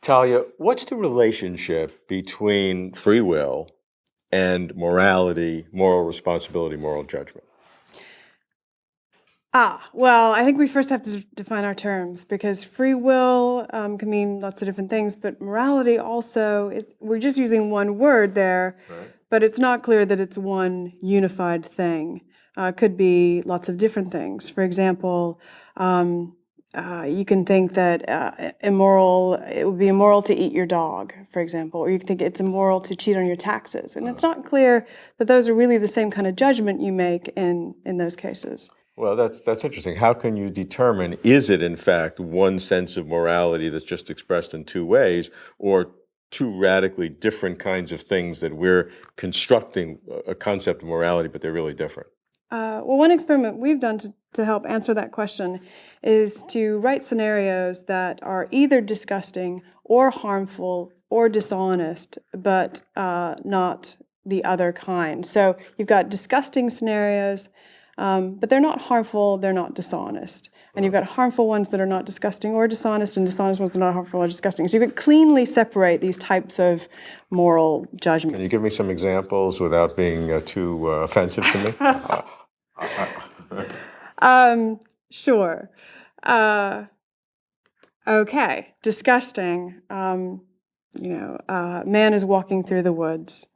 Talia, what's the relationship between free will and morality, moral responsibility, moral judgment? Well, I think we first have to define our terms, because free will can mean lots of different things, but morality also, we're just using one word there, Right. but it's not clear that it's one unified thing. It could be lots of different things. For example, you can think that it would be immoral to eat your dog, for example, or you can think it's immoral to cheat on your taxes. And it's not clear that those are really the same kind of judgment you make in those cases. Well, that's interesting. How can you determine, is it in fact one sense of morality that's just expressed in two ways, or two radically different kinds of things that we're constructing a concept of morality, but they're really different? Well, one experiment we've done to help answer that question is to write scenarios that are either disgusting or harmful or dishonest, but not the other kind. So you've got disgusting scenarios, but they're not harmful, they're not dishonest. And you've got harmful ones that are not disgusting or dishonest, and dishonest ones that are not harmful or disgusting. So you can cleanly separate these types of moral judgments. Can you give me some examples without being too offensive to me? Sure. Okay, disgusting. Man is walking through the woods,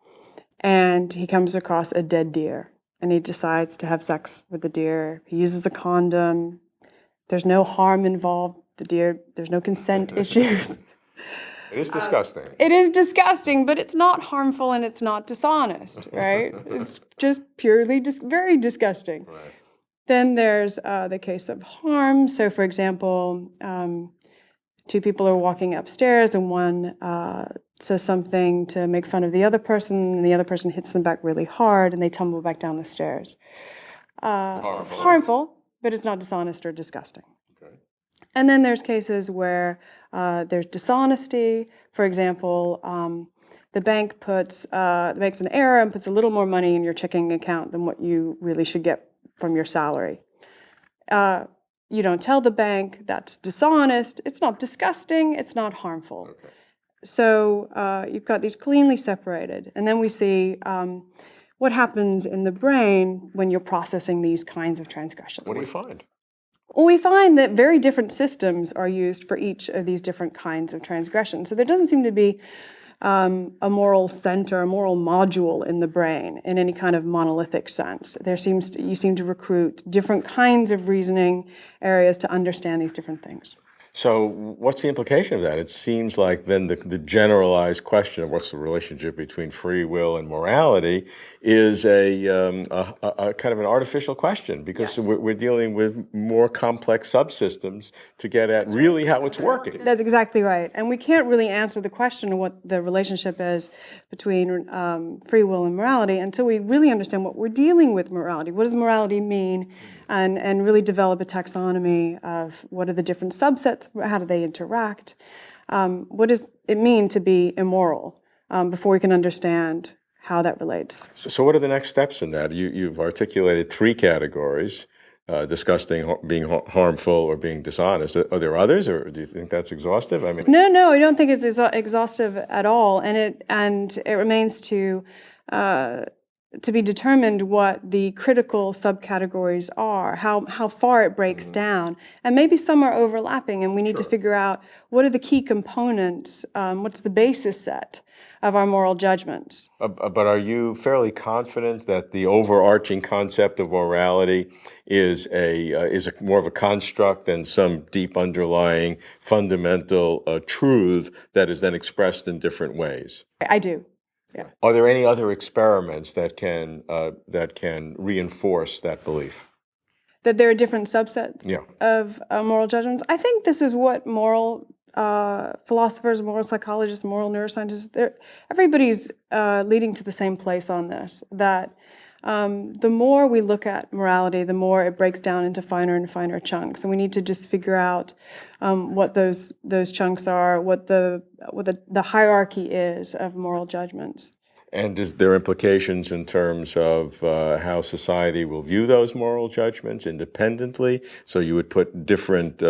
and he comes across a dead deer, and he decides to have sex with the deer. He uses a condom. There's no harm involved. The deer, there's no consent issues. It is disgusting. It is disgusting, but it's not harmful and it's not dishonest, right? It's just purely very disgusting. Right. Then there's the case of harm. So, for example, two people are walking upstairs, and one says something to make fun of the other person, and the other person hits them back really hard, and they tumble back down the stairs. It's harmful, but it's not dishonest or disgusting. Okay. And then there's cases where there's dishonesty. For example, the bank makes an error and puts a little more money in your checking account than what you really should get from your salary. You don't tell the bank, that's dishonest. It's not disgusting, it's not harmful. Okay. So you've got these cleanly separated. And then we see what happens in the brain when you're processing these kinds of transgressions. What do you find? Well, we find that very different systems are used for each of these different kinds of transgressions. So there doesn't seem to be a moral center, a moral module in the brain in any kind of monolithic sense. You seem to recruit different kinds of reasoning areas to understand these different things. So what's the implication of that? It seems like then the generalized question of what's the relationship between free will and morality is a kind of an artificial question, because Yes. we're dealing with more complex subsystems to get at really how it's working. That's exactly right. And we can't really answer the question of what the relationship is between free will and morality until we really understand what we're dealing with morality. What does morality mean? And really develop a taxonomy of what are the different subsets, how do they interact, what does it mean to be immoral, before we can understand how that relates. So what are the next steps in that? You've articulated three categories: disgusting, being harmful, or being dishonest. Are there others, or do you think that's exhaustive? I mean, No, I don't think it's exhaustive at all, and it remains to be determined what the critical subcategories are, how far it breaks down. And maybe some are overlapping, and we need to figure out what are the key components, what's the basis set of our moral judgments. But are you fairly confident that the overarching concept of morality is more of a construct than some deep underlying fundamental truth that is then expressed in different ways? I do. Yeah. Are there any other experiments that can reinforce that belief? That there are different subsets Yeah. of moral judgments. I think this is what moral philosophers, moral psychologists, moral neuroscientists, everybody's leading to the same place on this, that the more we look at morality, the more it breaks down into finer and finer chunks. And we need to just figure out what those chunks are, what the hierarchy is of moral judgments. And is there implications in terms of how society will view those moral judgments independently? So you would put different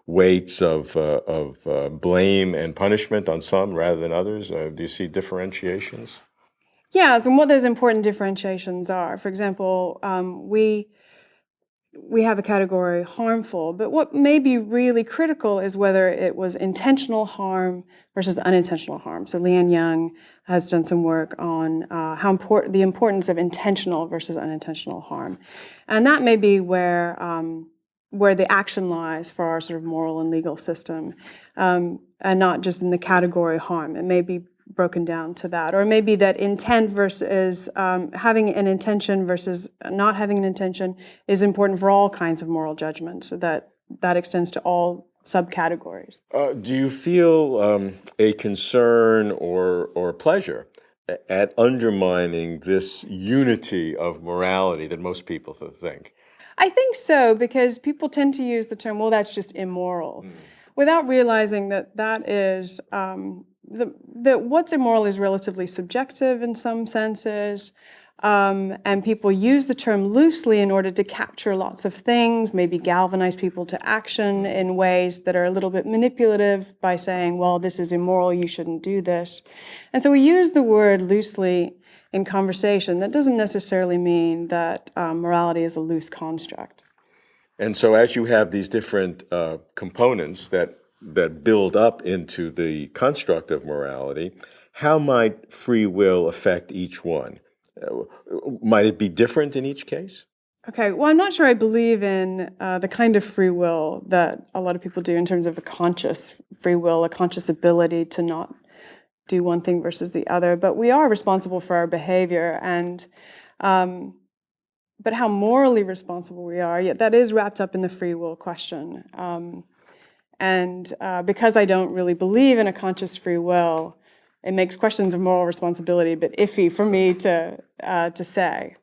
weights of blame and punishment on some rather than others? Do you see differentiations? Yes, and what those important differentiations are. For example, we have a category harmful, but what may be really critical is whether it was intentional harm versus unintentional harm. So Leanne Young has done some work on the importance of intentional versus unintentional harm, and that may be where the action lies for our sort of moral and legal system, and not just in the category harm. It may be broken down to that, or maybe that intent versus having an intention versus not having an intention is important for all kinds of moral judgments. So that extends to all subcategories. Do you feel a concern or pleasure at undermining this unity of morality that most people think? I think so, because people tend to use the term, well, that's just immoral, without realizing that that is that what's immoral is relatively subjective in some senses, and people use the term loosely in order to capture lots of things, maybe galvanize people to action in ways that are a little bit manipulative by saying, well, this is immoral, you shouldn't do this. And so we use the word loosely in conversation. That doesn't necessarily mean that morality is a loose construct. And so as you have these different components that build up into the construct of morality, how might free will affect each one? Might it be different in each case? Okay, well, I'm not sure I believe in the kind of free will that a lot of people do in terms of a conscious free will, a conscious ability to not do one thing versus the other. But we are responsible for our behavior, and but how morally responsible we are, yet that is wrapped up in the free will question. And because I don't really believe in a conscious free will, it makes questions of moral responsibility a bit iffy for me to say.